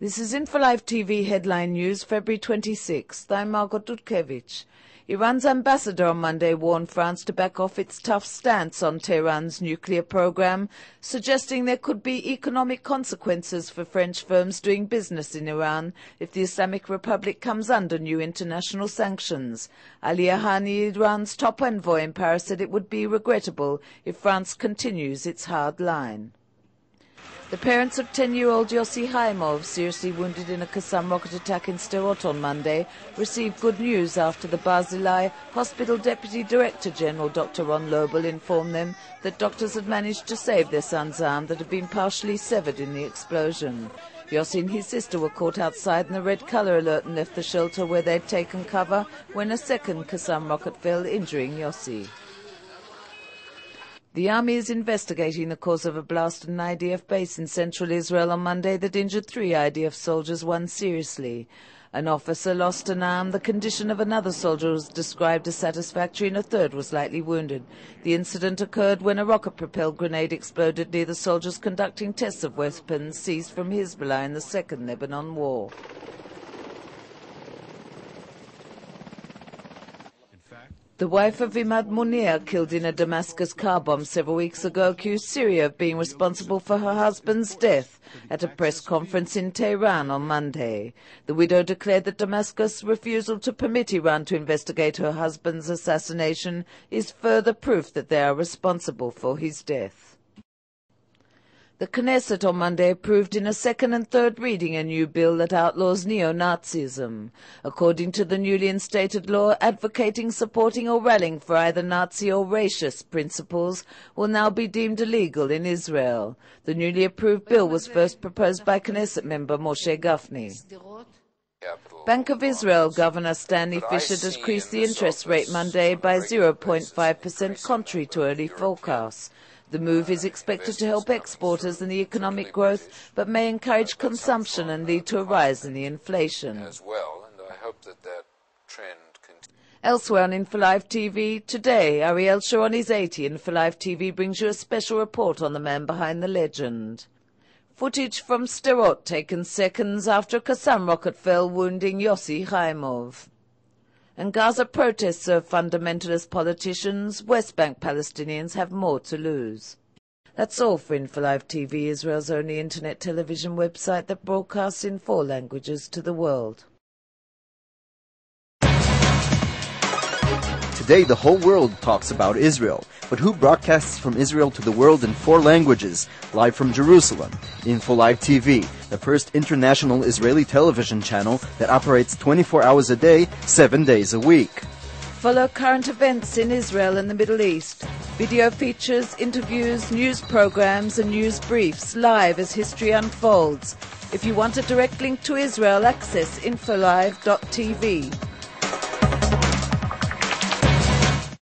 This is InfoLive TV headline news, February 26th. I'm Margot Dudkevich. Iran's ambassador on Monday warned France to back off its tough stance on Tehran's nuclear program, suggesting there could be economic consequences for French firms doing business in Iran if the Islamic Republic comes under new international sanctions. Ali Ahani, Iran's top envoy in Paris, said it would be regrettable if France continues its hard line. The parents of 10-year-old Yossi Haimov, seriously wounded in a Kassam rocket attack in Sderot on Monday, received good news after the Barzilai Hospital Deputy Director General Dr. Ron Lobel informed them that doctors had managed to save their son's arm that had been partially severed in the explosion. Yossi and his sister were caught outside in the red colour alert and left the shelter where they'd taken cover when a second Kassam rocket fell, injuring Yossi. The army is investigating the cause of a blast at an IDF base in central Israel on Monday that injured 3 IDF soldiers, 1 seriously. An officer lost an arm. The condition of another soldier was described as satisfactory and a third was lightly wounded. The incident occurred when a rocket-propelled grenade exploded near the soldiers conducting tests of weapons seized from Hezbollah in the Second Lebanon War. The wife of Mugniyah, killed in a Damascus car bomb several weeks ago, accused Syria of being responsible for her husband's death at a press conference in Tehran on Monday. The widow declared that Damascus' refusal to permit Iran to investigate her husband's assassination is further proof that they are responsible for his death. The Knesset on Monday approved in a second and third reading a new bill that outlaws neo-Nazism. According to the newly instated law, advocating, supporting or rallying for either Nazi or racist principles will now be deemed illegal in Israel. The newly approved bill was first proposed by Knesset member Moshe Gafni. Bank of Israel Governor Stanley Fischer decreased the interest rate Monday by 0.5%, contrary to early forecasts. The move is expected to help exporters and the economic growth, but may encourage consumption and lead to a rise in the inflation. As well, and I hope that trend continues. Elsewhere on InfoLive TV, today, Ariel Sharon is 80. InfoLive TV brings you a special report on the man behind the legend. Footage from Sderot taken seconds after a Kassam rocket fell, wounding Yossi Haimov. And Gaza protests of fundamentalist politicians. West Bank Palestinians have more to lose. That's all for InfoLive TV, Israel's only internet television website that broadcasts in 4 languages to the world. Today, the whole world talks about Israel. But who broadcasts from Israel to the world in 4 languages, live from Jerusalem? InfoLive TV, the first international Israeli television channel that operates 24 hours a day, 7 days a week. Follow current events in Israel and the Middle East. Video features, interviews, news programs and news briefs live as history unfolds. If you want a direct link to Israel, access infolive.tv.